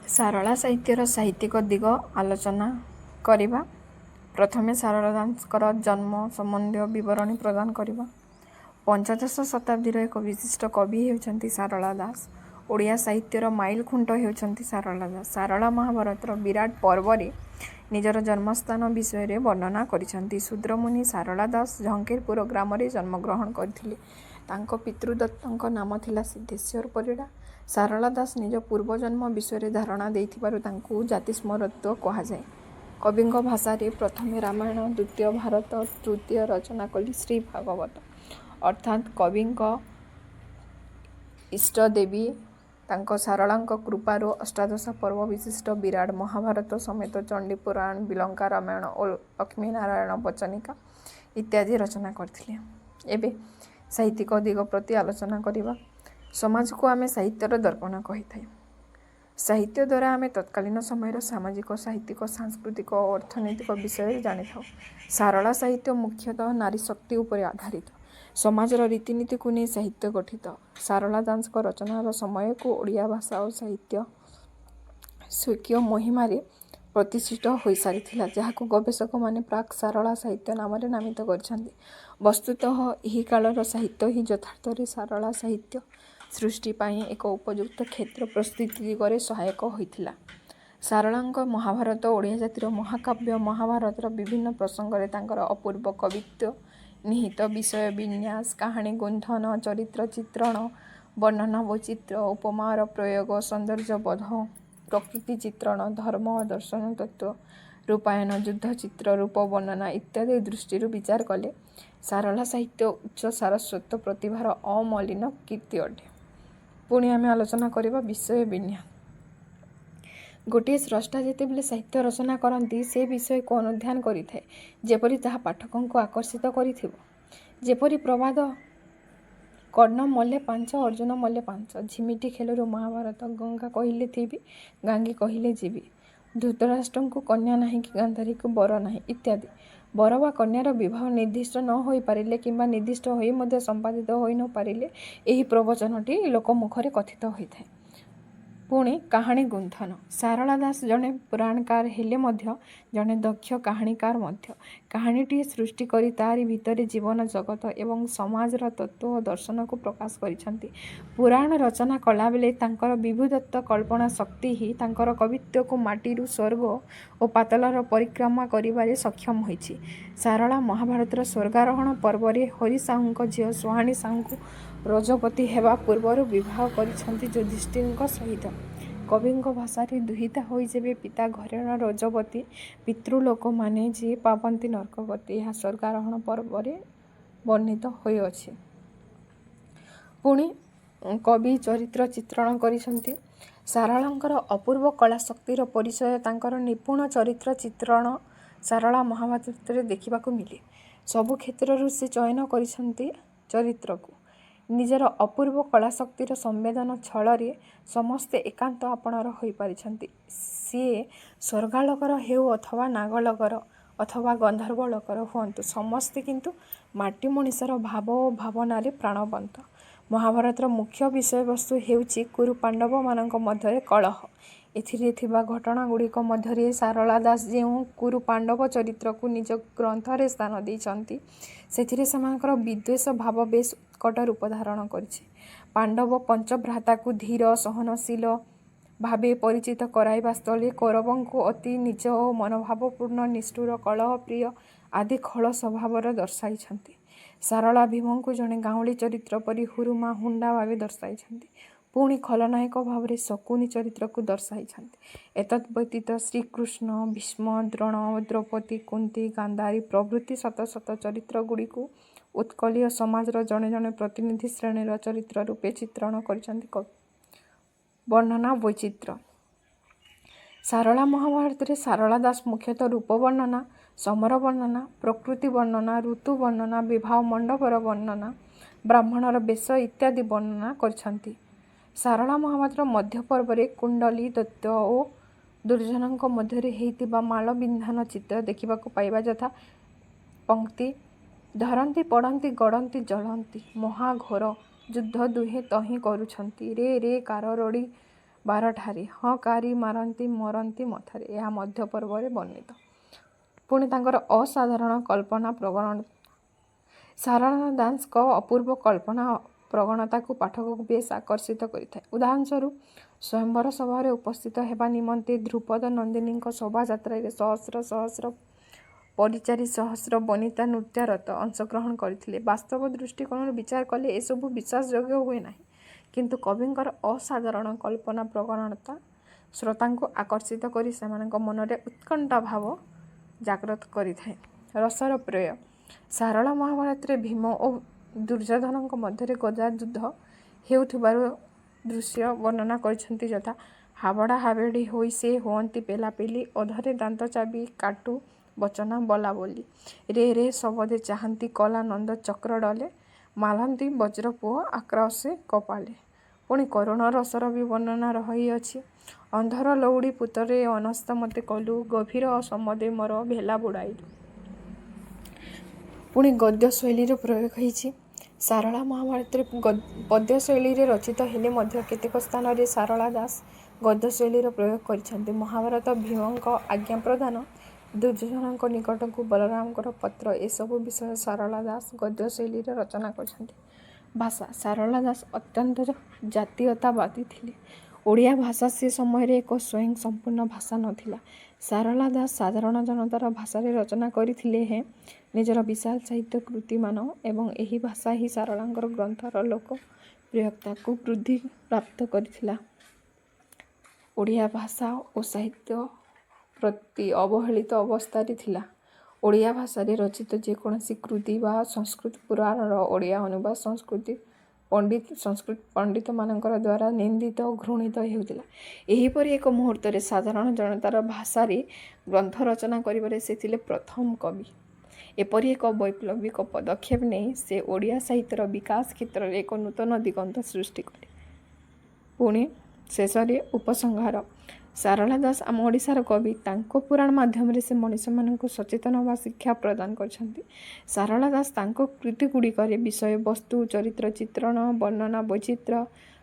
ସାରଳା ସାହିତ୍ୟର ସାହିତ୍ୟିକ ଦିଗ ଆଲୋଚନା କରିବା। ପ୍ରଥମେ ସାରଳା ଦାସଙ୍କର ଜନ୍ମ ସମ୍ବନ୍ଧୀୟ ବିବରଣୀ ପ୍ରଦାନ କରିବା। ପଞ୍ଚଦଶ ଶତାବ୍ଦୀର ଏକ ବିଶିଷ୍ଟ କବି ହେଉଛନ୍ତି ସାରଳା ଦାସ। ଓଡ଼ିଆ ସାହିତ୍ୟର ମାଇଲ ଖୁଣ୍ଟ ହେଉଛନ୍ତି ସାରଳା ଦାସ। ସାରଳା ମହାଭାରତର ବିରାଟ ପର୍ବରେ ନିଜର ଜନ୍ମସ୍ଥାନ ବିଷୟରେ ବର୍ଣ୍ଣନା କରିଛନ୍ତି। ଶୂଦ୍ରମୁନି ସାରଳା ଦାସ ଝଙ୍କେରପୁର ଗ୍ରାମରେ ଜନ୍ମଗ୍ରହଣ କରିଥିଲେ। ତାଙ୍କ ପିତୃଦତ୍ତଙ୍କ ନାମ ଥିଲା ସିଦ୍ଧେଶ୍ୱର ପରିଡ଼ା। ସାରଳା ଦାସ ନିଜ ପୂର୍ବଜନ୍ମ ବିଷୟରେ ଧାରଣା ଦେଇଥିବାରୁ ତାଙ୍କୁ ଜାତିସ୍ମରତ୍ୱ କୁହାଯାଏ। କବିଙ୍କ ଭାଷାରେ ପ୍ରଥମେ ରାମାୟଣ, ଦ୍ୱିତୀୟ ଭାରତ, ତୃତୀୟ ରଚନା କଲି ଶ୍ରୀ ଭାଗବତ। ଅର୍ଥାତ୍ କବିଙ୍କ ଇଷ୍ଟଦେବୀ ତାଙ୍କ ସାରଳାଙ୍କ କୃପାରୁ ଅଷ୍ଟାଦଶ ପର୍ବ ବିଶିଷ୍ଟ ବିରାଟ ମହାଭାରତ ସମେତ ଚଣ୍ଡୀ ପୁରାଣ, ବିଲଙ୍କା ରାମାୟଣ ଓ ଲକ୍ଷ୍ମୀନାରାୟଣ ବଚନିକା ଇତ୍ୟାଦି ରଚନା କରିଥିଲେ। ଏବେ ସାହିତ୍ୟିକ ଦିଗ ପ୍ରତି ଆଲୋଚନା କରିବା। ସମାଜକୁ ଆମେ ସାହିତ୍ୟର ଦର୍ପଣ କହିଥାଏ। ସାହିତ୍ୟ ଦ୍ୱାରା ଆମେ ତତ୍କାଳୀନ ସମୟର ସାମାଜିକ, ସାହିତ୍ୟିକ, ସାଂସ୍କୃତିକ ଓ ଅର୍ଥନୈତିକ ବିଷୟରେ ଜାଣିଥାଉ। ସାରଳା ସାହିତ୍ୟ ମୁଖ୍ୟତଃ ନାରୀ ଶକ୍ତି ଉପରେ ଆଧାରିତ। ସମାଜର ରୀତିନୀତିକୁ ନେଇ ସାହିତ୍ୟ ଗଠିତ। ସାରଳା ଦାସଙ୍କ ରଚନାର ସମୟକୁ ଓଡ଼ିଆ ଭାଷା ଓ ସାହିତ୍ୟ ସ୍ୱକୀୟ ମହିମାରେ ପ୍ରତିଷ୍ଠିତ ହୋଇସାରିଥିଲା, ଯାହାକୁ ଗବେଷକମାନେ ପ୍ରାକ୍ ସାରଳା ସାହିତ୍ୟ ନାମରେ ନାମିତ କରିଛନ୍ତି। ବସ୍ତୁତଃ ଏହି କାଳର ସାହିତ୍ୟ ହିଁ ଯଥାର୍ଥରେ ସାରଳା ସାହିତ୍ୟ ସୃଷ୍ଟି ପାଇଁ ଏକ ଉପଯୁକ୍ତ କ୍ଷେତ୍ର ପ୍ରସ୍ତୁତି ଦିଗରେ ସହାୟକ ହୋଇଥିଲା। ସାରଳାଙ୍କ ମହାଭାରତ ଓଡ଼ିଆ ଜାତିର ମହାକାବ୍ୟ। ମହାଭାରତର ବିଭିନ୍ନ ପ୍ରସଙ୍ଗରେ ତାଙ୍କର ଅପୂର୍ବ କବିତ୍ୱ ନିହିତ। ବିଷୟ ବିନ୍ୟାସ, କାହାଣୀ ଗୁନ୍ଥନ, ଚରିତ୍ର ଚିତ୍ରଣ, ବର୍ଣ୍ଣନା ବୈଚିତ୍ର୍ୟ, ଉପମାର ପ୍ରୟୋଗ, ସୌନ୍ଦର୍ଯ୍ୟବୋଧ, ପ୍ରକୃତି ଚିତ୍ରଣ, ଧର୍ମ ଓ ଦର୍ଶନ ତତ୍ତ୍ୱ ରୂପାୟନ, ଯୁଦ୍ଧ ଚିତ୍ର, ରୂପ ବର୍ଣ୍ଣନା ଇତ୍ୟାଦି ଦୃଷ୍ଟିରୁ ବିଚାର କଲେ ସାରଳା ସାହିତ୍ୟ ଉଚ୍ଚ ସାରସ୍ୱତ ପ୍ରତିଭାର ଅମଳିନ କୀର୍ତ୍ତି ଅଟେ। ପୁଣି ଆମେ ଆଲୋଚନା କରିବା ବିଷୟ ବିନ୍ୟାସ। ଗୋଟିଏ ସ୍ରଷ୍ଟା ଯେତେବେଳେ ସାହିତ୍ୟ ରଚନା କରନ୍ତି, ସେ ବିଷୟକୁ ଅନୁଧ୍ୟାନ କରିଥାଏ, ଯେପରି ତାହା ପାଠକଙ୍କୁ ଆକର୍ଷିତ କରିଥିବ। ଯେପରି ପ୍ରବାଦ, କର୍ଣ୍ଣ ମଲ୍ଲେ ପାଞ୍ଚ, ଅର୍ଜୁନ ମଲ୍ଲେ ପାଞ୍ଚ, ଝିମିଟି ଖେଳରୁ ମହାଭାରତ, ଗଙ୍ଗା କହିଲେ ଥିବି, ଗାଙ୍ଗୀ କହିଲେ ଯିବି, ଧୃତରାଷ୍ଟ୍ରଙ୍କୁ କନ୍ୟା ନାହିଁ କି ଗାନ୍ଧାରୀକୁ ବର ନାହିଁ ଇତ୍ୟାଦି। ବର ବା କନ୍ୟାର ବିବାହ ନିର୍ଦ୍ଦିଷ୍ଟ ନ ହୋଇପାରିଲେ କିମ୍ବା ନିର୍ଦ୍ଦିଷ୍ଟ ହୋଇ ମଧ୍ୟ ସମ୍ପାଦିତ ହୋଇ ନ ପାରିଲେ ଏହି ପ୍ରବଚନଟି ଲୋକମୁଖରେ କଥିତ ହୋଇଥାଏ। ପୁଣି କାହାଣୀ ଗୁନ୍ଥନ। ସାରଳା ଦାସ ଜଣେ ପୁରାଣକାର ହେଲେ ମଧ୍ୟ ଜଣେ ଦକ୍ଷ କାହାଣୀକାର ମଧ୍ୟ। କାହାଣୀଟିଏ ସୃଷ୍ଟି କରି ତାରି ଭିତରେ ଜୀବନ ଜଗତ ଏବଂ ସମାଜର ତତ୍ତ୍ୱ ଓ ଦର୍ଶନକୁ ପ୍ରକାଶ କରିଛନ୍ତି। ପୁରାଣ ରଚନା କଲାବେଳେ ତାଙ୍କର ବିଭୁଦତ୍ତ କଳ୍ପନା ଶକ୍ତି ହିଁ ତାଙ୍କର କବିତ୍ୱକୁ ମାଟିରୁ ସ୍ୱର୍ଗ ଓ ପାତାଳର ପରିକ୍ରମା କରିବାରେ ସକ୍ଷମ ହୋଇଛି। ସାରଳା ମହାଭାରତର ସ୍ୱର୍ଗାରୋହଣ ପର୍ବରେ ହରି ସାହୁଙ୍କ ଝିଅ ସୁହାଣୀ ସାହୁଙ୍କୁ ରଜବତୀ ହେବା ପୂର୍ବରୁ ବିବାହ କରିଛନ୍ତି ଯୁଧିଷ୍ଠିରଙ୍କ ସହିତ। କବିଙ୍କ ଭାଷାରେ ଦୁହିତା ହୋଇ ଯେବେ ପିତା ଘରେଣ ରଜବତୀ, ପିତୃଲୋକମାନେ ଯିଏ ପାବନ୍ତି ନର୍କଗତି, ଏହା ସ୍ୱର୍ଗାରୋହଣ ପର୍ବରେ ବର୍ଣ୍ଣିତ ହୋଇଅଛି। ପୁଣି କବି ଚରିତ୍ର ଚିତ୍ରଣ କରିଛନ୍ତି। ସାରଳାଙ୍କର ଅପୂର୍ବ କଳା ଶକ୍ତିର ପରିଚୟ ତାଙ୍କର ନିପୁଣ ଚରିତ୍ର ଚିତ୍ରଣ ସାରଳା ମହାଭାରତରେ ଦେଖିବାକୁ ମିଳେ। ସବୁ କ୍ଷେତ୍ରରୁ ସେ ଚୟନ କରିଛନ୍ତି ଚରିତ୍ରକୁ। ନିଜର ଅପୂର୍ବ କଳାଶକ୍ତିର ସମ୍ବେଦନ ଛଳରେ ସମସ୍ତେ ଏକାନ୍ତ ଆପଣାର ହୋଇପାରିଛନ୍ତି। ସିଏ ସ୍ୱର୍ଗାଲୋକର ହେଉ ଅଥବା ନାଗଲୋକର ଅଥବା ଗନ୍ଧର୍ବ ଲୋକର ହୁଅନ୍ତୁ, ସମସ୍ତେ କିନ୍ତୁ ମାଟି ମଣିଷର ଭାବ ଓ ଭାବନାରେ ପ୍ରାଣବନ୍ତ। ମହାଭାରତର ମୁଖ୍ୟ ବିଷୟବସ୍ତୁ ହେଉଛି କୁରୁ ପାଣ୍ଡବମାନଙ୍କ ମଧ୍ୟରେ କଳହ। ଏଥିରେ ଥିବା ଘଟଣାଗୁଡ଼ିକ ମଧ୍ୟରେ ସାରଳା ଦାସ ଯେଉଁ କୁରୁ ପାଣ୍ଡବ ଚରିତ୍ରକୁ ନିଜ ଗ୍ରନ୍ଥରେ ସ୍ଥାନ ଦେଇଛନ୍ତି, ସେଥିରେ ସେମାନଙ୍କର ବିଦ୍ୱେଷ ଭାବ ବେଶ୍ ଉତ୍କଟ ରୂପ ଧାରଣ କରିଛି। ପାଣ୍ଡବ ପଞ୍ଚଭ୍ରାତାକୁ ଧୀର, ସହନଶୀଳ ଭାବେ ପରିଚିତ କରାଇବା ସ୍ଥଳେ କୌରବଙ୍କୁ ଅତି ନୀଚ ଓ ମନୋଭାବପୂର୍ଣ୍ଣ, ନିଷ୍ଠୁର, କଳହପ୍ରିୟ ଆଦି ଖଳ ସ୍ୱଭାବର ଦର୍ଶାଇଛନ୍ତି। ସାରଳା ଭୀମଙ୍କୁ ଜଣେ ଗାଉଁଲି ଚରିତ୍ର ପରି ହୁରୁମା ହୁଣ୍ଡା ଭାବେ ଦର୍ଶାଇଛନ୍ତି। ପୁଣି ଖଳନାୟକ ଭାବରେ ଶକୁନି ଚରିତ୍ରକୁ ଦର୍ଶାଇଛନ୍ତି। ଏତଦ୍ ବ୍ୟତୀତ ଶ୍ରୀକୃଷ୍ଣ, ଭୀଷ୍ମ, ଦ୍ରୋଣ, ଦ୍ରୌପଦୀ, କୁନ୍ତୀ, ଗାନ୍ଧାରୀ ପ୍ରଭୃତି ଶତ ଶତ ଚରିତ୍ରଗୁଡ଼ିକୁ ଉତ୍କଳୀୟ ସମାଜର ଜଣେ ଜଣେ ପ୍ରତିନିଧି ଶ୍ରେଣୀର ଚରିତ୍ର ରୂପେ ଚିତ୍ରଣ କରିଛନ୍ତି କବି। ବର୍ଣ୍ଣନା ବୈଚିତ୍ର୍ୟ। ସାରଳା ମହାଭାରତରେ ସାରଳା ଦାସ ମୁଖ୍ୟତଃ ରୂପ ବର୍ଣ୍ଣନା, ସମର ବର୍ଣ୍ଣନା, ପ୍ରକୃତି ବର୍ଣ୍ଣନା, ଋତୁ ବର୍ଣ୍ଣନା, ବିବାହ ମଣ୍ଡପର ବର୍ଣ୍ଣନା, ବ୍ରାହ୍ମଣର ବେଶ ଇତ୍ୟାଦି ବର୍ଣ୍ଣନା କରିଛନ୍ତି। ସାରଳା ମହାଭାରତର ମଧ୍ୟ ପର୍ବରେ କୁଣ୍ଡଲୀ, ଦୈତ୍ୟ ଓ ଦୁର୍ଜନଙ୍କ ମଧ୍ୟରେ ହେଇଥିବା ମାଳବିନ୍ଧନ ଚିତ୍ର ଦେଖିବାକୁ ପାଇବା ଯଥା ପଂକ୍ତି: ଧରନ୍ତି ପଡ଼ନ୍ତି ଗଡ଼ନ୍ତି ଜଳନ୍ତି, ମହାଘୋର ଯୁଦ୍ଧ ଦୁହେଁ ତହିଁ କରୁଛନ୍ତି, ରେ ରେ କାର ରଡ଼ି ବାରଠାରୀ ହଁ କାରି ମାରନ୍ତି ମରନ୍ତି ମଥାରେ ଏହା ମଧ୍ୟ ପର୍ବରେ ବର୍ଣ୍ଣିତ। ପୁଣି ତାଙ୍କର ଅସାଧାରଣ କଳ୍ପନା ପ୍ରବଣତା ସାରଳା ଦାସଙ୍କ ଅପୂର୍ବ କଳ୍ପନା ପ୍ରବଣତାକୁ ପାଠକକୁ ବେଶ ଆକର୍ଷିତ କରିଥାଏ। ଉଦାହରଣ ସ୍ୱରୂପ ସ୍ୱୟଂବର ସଭାରେ ଉପସ୍ଥିତ ହେବା ନିମନ୍ତେ ଧ୍ରୁପଦ ନନ୍ଦିନୀଙ୍କ ଶୋଭାଯାତ୍ରାରେ ସହସ୍ର ସହସ୍ର ପରିଚାରୀ ସହସ୍ର ବନିତା ନୃତ୍ୟରତ ଅଂଶଗ୍ରହଣ କରିଥିଲେ। ବାସ୍ତବ ଦୃଷ୍ଟିକୋଣରୁ ବିଚାର କଲେ ଏସବୁ ବିଶ୍ୱାସଯୋଗ୍ୟ ହୁଏ ନାହିଁ, କିନ୍ତୁ କବିଙ୍କର ଅସାଧାରଣ କଳ୍ପନା ପ୍ରବଣତା ଶ୍ରୋତାଙ୍କୁ ଆକର୍ଷିତ କରି ସେମାନଙ୍କ ମନରେ ଉତ୍କଣ୍ଠା ଭାବ ଜାଗ୍ରତ କରିଥାଏ। ରସର ପ୍ରୟୋଗ ସାରଳା ମହାଭାରତରେ ଭୀମ ଓ ଦୁର୍ଯ୍ୟୋଧନଙ୍କ ମଧ୍ୟରେ ଗଦା ଯୁଦ୍ଧ ହେଉଥିବାର ଦୃଶ୍ୟ ବର୍ଣ୍ଣନା କରିଛନ୍ତି ଯଥା ହାବଡ଼ା ହାବେଡ଼ି ହୋଇ ସେ ହୁଅନ୍ତି ପେଲାପେଲି ଅଧରେ ଦାନ୍ତ ଚାବି କାଟୁ ବଚନା ବଲା ବୋଲି ରେ ରେ ଶବଦେ ଚାହାନ୍ତି କଲା ନନ୍ଦ ଚକ୍ର ଡଲେ ମାଲନ୍ତି ବଜ୍ର ପୁଅ ଆକ୍ରୋଶେ କପାଳେ। ପୁଣି କରୁଣ ରସର ବି ବର୍ଣ୍ଣନା ରହିଅଛି। ଅନ୍ଧର ଲଉଡ଼ି ପୁତରେ ଅନସ୍ତ ମତେ କଲୁ ଗଭୀର ସମଦେ ମୋର ଭେଲା ବୁଡ଼ାଇଲୁ। ପୁଣି ଗଦ୍ୟ ଶୈଳୀର ପ୍ରୟୋଗ ହେଇଛି। ସାରଳା ମହାଭାରତରେ ପଦ୍ୟ ଶୈଳୀରେ ରଚିତ ହେଲେ ମଧ୍ୟ କେତେକ ସ୍ଥାନରେ ସାରଳା ଦାସ ଗଦ୍ୟ ଶୈଳୀର ପ୍ରୟୋଗ କରିଛନ୍ତି। ମହାଭାରତ ଭୀମଙ୍କ ଆଜ୍ଞା ପ୍ରଦାନ ଦୁର୍ଯ୍ୟୋଧନଙ୍କ ନିକଟକୁ ବଳରାମଙ୍କର ପତ୍ର ଏସବୁ ବିଷୟ ସାରଳା ଦାସ ଗଦ୍ୟ ଶୈଳୀରେ ରଚନା କରିଛନ୍ତି। ଭାଷା ସାରଳା ଦାସ ଅତ୍ୟନ୍ତ ଜାତୀୟତାବାଦୀ ଥିଲେ। ଓଡ଼ିଆ ଭାଷା ସେ ସମୟରେ ଏକ ସ୍ୱୟଂ ସମ୍ପୂର୍ଣ୍ଣ ଭାଷା ନଥିଲା। ସାରଳା ଦାସ ସାଧାରଣ ଜନତାର ଭାଷାରେ ରଚନା କରିଥିଲେ ହେଁ ନିଜର ବିଶାଳ ସାହିତ୍ୟ କୃତିମାନ ଏବଂ ଏହି ଭାଷା ହିଁ ସାରଳାଙ୍କର ଗ୍ରନ୍ଥର ଲୋକପ୍ରିୟତାକୁ ବୃଦ୍ଧି ପ୍ରାପ୍ତ କରିଥିଲା। ଓଡ଼ିଆ ଭାଷା ଓ ସାହିତ୍ୟ ପ୍ରତି ଅବହେଳିତ ଅବସ୍ଥାରେ ଥିଲା। ଓଡ଼ିଆ ଭାଷାରେ ରଚିତ ଯେକୌଣସି କୃତି ବା ସଂସ୍କୃତ ପୁରାଣର ଓଡ଼ିଆ ଅନୁବାଦ ସଂସ୍କୃତ ପଣ୍ଡିତମାନଙ୍କର ଦ୍ୱାରା ନିନ୍ଦିତ ଓ ଘୃଣିତ ହେଉଥିଲା। ଏହିପରି ଏକ ମୁହୂର୍ତ୍ତରେ ସାଧାରଣ ଜନତାର ଭାଷାରେ ଗ୍ରନ୍ଥ ରଚନା କରିବାରେ ସେ ଥିଲେ ପ୍ରଥମ କବି। ଏପରି ଏକ ବୈପ୍ଳବିକ ପଦକ୍ଷେପ ନେଇ ସେ ଓଡ଼ିଆ ସାହିତ୍ୟର ବିକାଶ କ୍ଷେତ୍ରରେ ଏକ ନୂତନ ଦିଗନ୍ତ ସୃଷ୍ଟି କଲେ। ପୁଣି ଶେଷରେ ଉପସଂହାର ସାରଳା ଦାସ ଆମ ଓଡ଼ିଶାର କବି। ତାଙ୍କ ପୁରାଣ ମାଧ୍ୟମରେ ସେ ମଣିଷମାନଙ୍କୁ ସଚେତନ ବା ଶିକ୍ଷା ପ୍ରଦାନ କରିଛନ୍ତି। ସାରଳା ଦାସ ତାଙ୍କ କୃତିଗୁଡ଼ିକରେ ବିଷୟବସ୍ତୁ ଚରିତ୍ର ଚିତ୍ରଣ ବର୍ଣ୍ଣନା ବୈଚିତ୍ର୍ୟ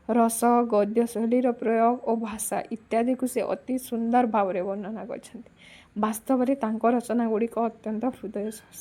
ରସ ଗଦ୍ୟ ଶୈଳୀର ପ୍ରୟୋଗ ଓ ଭାଷା ଇତ୍ୟାଦିକୁ ସେ ଅତି ସୁନ୍ଦର ଭାବରେ ବର୍ଣ୍ଣନା କରିଛନ୍ତି। ବାସ୍ତବରେ ତାଙ୍କ ରଚନା ଗୁଡ଼ିକ ଅତ୍ୟନ୍ତ ହୃଦୟସ୍ପର୍ଶୀ।